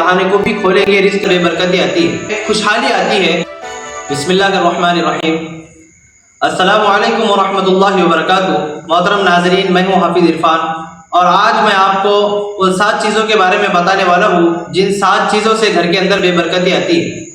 दहाने को भी खोलेंगे, रिस्क में बरकतें आती है, खुशहाली आती है। बिस्मिल्लाहिर्रहमानिर्रहीम। अस्सलामु अलैकुम वरहमतुल्लाहि वबरकातुहू। मोहतरम नाज़रीन, मैं हूँ हाफिज़ इरफान और आज मैं आपको उन 7 चीज़ों के बारे में बताने वाला हूँ जिन 7 चीज़ों से घर के अंदर बेबरकती आती है,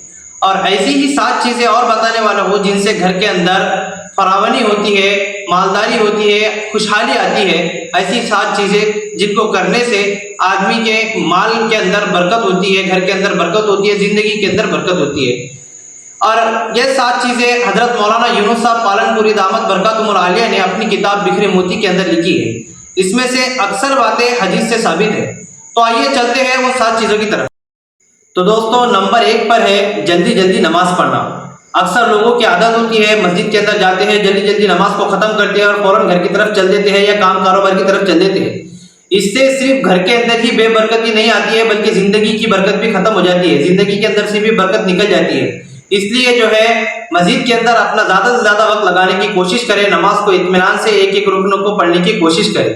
और ऐसी ही 7 चीज़ें और बताने वाला हूँ जिनसे घर के अंदर फरावनी होती है, मालदारी होती है, खुशहाली आती है। ऐसी 7 चीज़ें जिनको करने से आदमी के माल के अंदर बरकत होती है, घर के अंदर बरकत होती है, ज़िंदगी के अंदर बरकत होती है। और ये 7 चीज़ें हजरत मौलाना यूनुस साहब पालनपुरी दामत बरकातुहुमुल आलिया ने अपनी किताब बिखरे मोती के अंदर लिखी है। इसमें से अक्सर बातें हदीस से साबित है। तो आइए चलते हैं उन 7 चीज़ों की तरफ। तो दोस्तों, नंबर 1 पर है जल्दी जल्दी नमाज पढ़ना। अक्सर लोगों की आदत होती है, मस्जिद के अंदर जाते हैं, जल्दी जल्दी नमाज को ख़त्म करते हैं और फौरन घर की तरफ चल देते हैं या काम कारोबार की तरफ चल देते हैं। इससे सिर्फ घर के अंदर ही बेबरकती नहीं आती है, बल्कि ज़िंदगी की बरकत भी ख़त्म हो जाती है, ज़िंदगी के अंदर से भी बरकत निकल जाती है। इसलिए जो है मस्जिद के अंदर अपना ज़्यादा से ज़्यादा वक्त लगाने की कोशिश करें, नमाज को इत्मीनान से एक एक रुकनों को पढ़ने की कोशिश करें।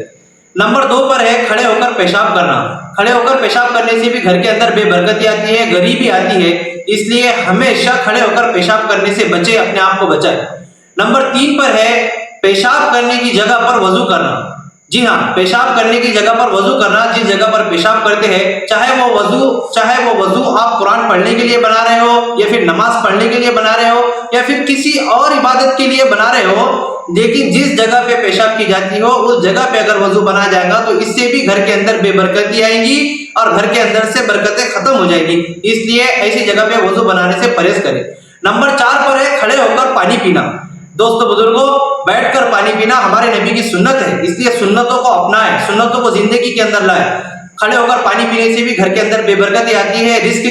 नंबर 2 पर है खड़े होकर पेशाब करना। खड़े होकर पेशाब करने से भी घर के अंदर बेबरकती आती है, गरीबी आती है। इसलिए हमेशा खड़े होकर पेशाब करने से बचे, अपने आप को बचाए। नंबर 3 पर है पेशाब करने की जगह पर वजू करना। जी हाँ, पेशाब करने की जगह पर वजू करना। जिस जगह पर पेशाब करते हैं, चाहे वो वजू आप कुरान पढ़ने के लिए बना रहे हो, या फिर नमाज पढ़ने के लिए बना रहे हो, या फिर किसी और इबादत के लिए बना रहे हो, लेकिन जिस जगह पे पेशाब की जाती हो उस जगह पे अगर वजू बना जाएगा तो इससे भी घर के अंदर बेबरकती आएगी और घर के अंदर से बरकतें खत्म हो जाएगी। इसलिए ऐसी जगह पे वजू बनाने से परहेज करें। नंबर 4 पर है खड़े होकर पानी पीना। दोस्तों बुजुर्गों, बैठकर पानी पीना हमारे नबी की सुन्नत है, इसलिए सुन्नतों को अपनाएं, सुन्नतों को जिंदगी के अंदर लाएं। खड़े होकर पानी पीने से भी घर के अंदर बेबरकती आती है, रिस्क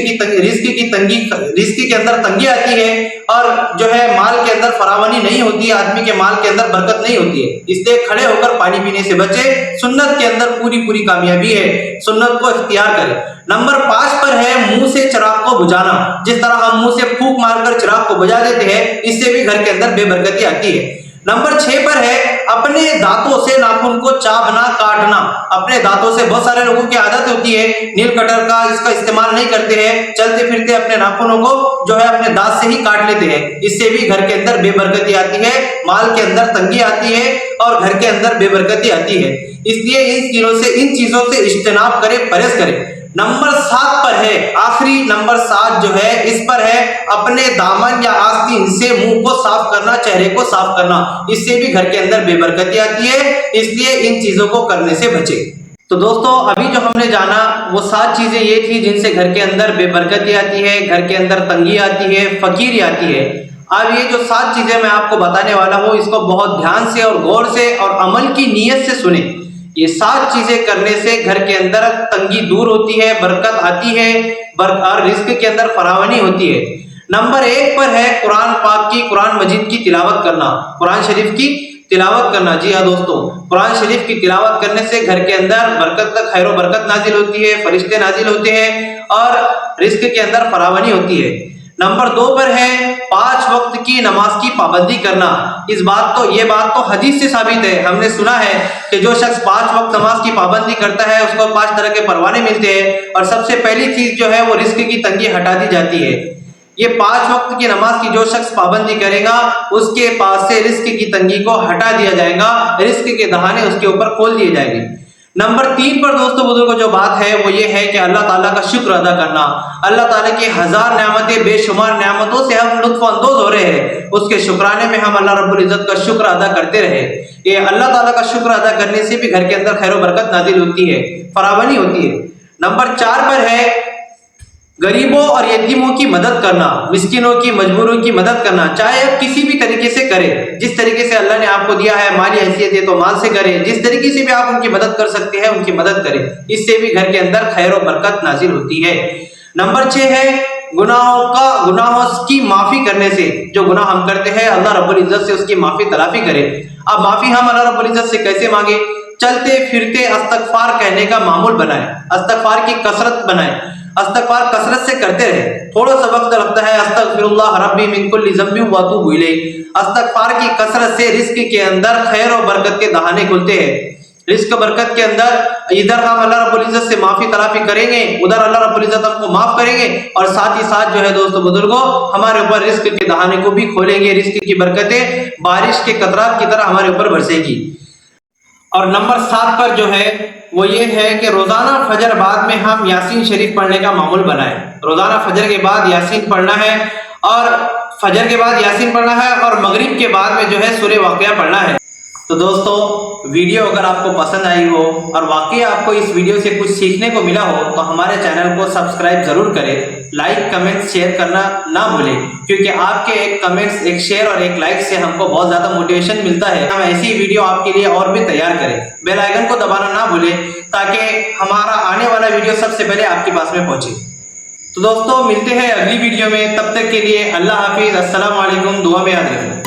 के अंदर तंगी आती है, और जो है माल के अंदर फरावनी नहीं होती है, आदमी के माल के अंदर बरकत नहीं होती है। इसलिए खड़े होकर पानी पीने से बचे। सुन्नत के अंदर पूरी कामयाबी है, सुन्नत को इख्तियार करें। नंबर 5 पर है मुंह से चिराग को बुझाना। जिस तरह हम मुंह से फूंक मारकर चिराग को बुझा देते हैं, इससे भी घर के अंदर बेबरकती आती है। नंबर 6 पर है अपने दांतों से नाखून को चाबना, काटना। अपने दांतों से बहुत सारे लोगों की आदत होती है, नील कटर का इसका इस्तेमाल नहीं करते हैं, चलते फिरते अपने नाखूनों को जो है अपने दांत से ही काट लेते हैं। इससे भी घर के अंदर बेबरकती आती है, माल के अंदर तंगी आती है और घर के अंदर बेबरकती आती है। इसलिए इन चीजों से इज्तनाब करें, परहेज करें। नंबर 7 पर है, आखिरी नंबर 7 जो है इस पर है अपने दामन या आस्तीन से मुंह को साफ करना, चेहरे को साफ करना। इससे भी घर के अंदर बेबरकती आती है, इसलिए इन चीजों को करने से बचे। तो दोस्तों, अभी जो हमने जाना वो 7 चीजें ये थी जिनसे घर के अंदर बेबरकती आती है, घर के अंदर तंगी आती है, फकीरी आती है। अब ये जो 7 चीजें मैं आपको बताने वाला हूँ, इसको बहुत ध्यान से और गौर से और अमल की नीयत से सुने। ये 7 चीजें करने से घर के अंदर तंगी दूर होती है, बरकत आती है और रिस्क के अंदर फरावनी होती है। नंबर 1 पर है कुरान मजीद की तिलावत करना, कुरान शरीफ की तिलावत करना। जी हाँ दोस्तों, कुरान शरीफ की तिलावत करने से घर के अंदर बरकत, खैर बरकत नाजिल होती है, फरिश्ते नाजिल होते हैं और रिस्क के अंदर फरावनी होती है। नंबर 2 पर है 5 वक्त की नमाज की पाबंदी करना। ये बात तो हदीस से साबित है। हमने सुना है कि जो शख्स 5 वक्त नमाज की पाबंदी करता है उसको 5 तरह के परवाने मिलते हैं, और सबसे पहली चीज जो है वो रिस्क की तंगी हटा दी जाती है। ये 5 वक्त की नमाज की जो शख्स पाबंदी करेगा उसके पास से रिस्क की तंगी को हटा दिया जाएगा, रिस्क के दहाने उसके ऊपर खोल दिए जाएंगे। नंबर 3 पर दोस्तों बुजुर्गों जो बात है वो ये है कि अल्लाह ताला का शुक्र अदा करना। अल्लाह ताला की 1000 नेमतें, बेशुमार नेमतों से हम लुत्फ अंदोज हो रहे हैं, उसके शुक्राने में हम अल्लाह रब्बुल इज्जत का शुक्र अदा करते रहे। ये अल्लाह ताला का शुक्र अदा करने से भी घर के अंदर खैर बरकत नाजिल होती है, फरावनी होती है। नंबर 4 पर है गरीबों और यतीमों की मदद करना, मिस्किनों की, मजबूरों की मदद करना, चाहे आप किसी भी तरीके से करें। जिस तरीके से अल्लाह ने आपको दिया है, माली हैसियत है तो माल से करें, जिस तरीके से भी आप उनकी मदद कर सकते हैं उनकी मदद करें, इससे भी घर के अंदर खैर और बरकत नाजिल होती है। नंबर 6 है गुनाहों की माफी करने से। जो गुनाह हम करते हैं अल्लाह रब्बुल इज्जत से उसकी माफी तलाफी करें। अब माफी हम अल्लाह रब्बुल इज्जत से कैसे मांगे? चलते फिरते अस्तगफार कहने का मामूल बनाए, अस्तगफार की कसरत बनाए, अस्तगफार कसरत से करते रहे। थोड़ा सा वक्त लगता है, अस्तगफिरुल्लाह रब्बी मिन कुल्ली ज़ंबिन व अतूबु इलैह। अस्तगफार की कसरत से रिस्क के अंदर खैर और बरकत के दहाने खुलते हैं। رزق برکت کے اندر ادھر ہم اللہ رب العزت سے معافی تلافی کریں گے، ادھر اللہ رب العزت ہم کو معاف کریں گے، اور ساتھ ہی ساتھ جو ہے دوستو بزرگوں ہمارے اوپر رزق کے دہانے کو بھی کھولیں گے، رزق کی برکتیں بارش کے قطرات کی طرح ہمارے اوپر برسے گی۔ اور نمبر 7 پر جو ہے وہ یہ ہے کہ روزانہ فجر بعد میں ہم یاسین شریف پڑھنے کا معمول بنائیں۔ روزانہ فجر کے بعد یاسین پڑھنا ہے، اور فجر کے بعد یاسین پڑھنا ہے، اور مغرب کے بعد میں جو ہے سورہ واقعہ پڑھنا ہے۔ تو دوستو ویڈیو اگر آپ کو پسند آئی ہو اور واقعی آپ کو اس ویڈیو سے کچھ سیکھنے کو ملا ہو تو ہمارے چینل کو سبسکرائب ضرور کریں، لائک کمنٹ شیئر کرنا نہ بھولیں، کیونکہ آپ کے ایک کمنٹس، ایک شیئر اور ایک لائک سے ہم کو بہت زیادہ موٹیویشن ملتا ہے، ہم ایسی ویڈیو آپ کے لیے اور بھی تیار کریں۔ بیل آئیکن کو دبانا نہ بھولیں تاکہ ہمارا آنے والا ویڈیو سب سے پہلے آپ کے پاس میں پہنچے۔ تو دوستو ملتے ہیں اگلی ویڈیو میں، تب تک کے لیے اللہ حافظ، السلام علیکم، دعا میں یاد رکھیں۔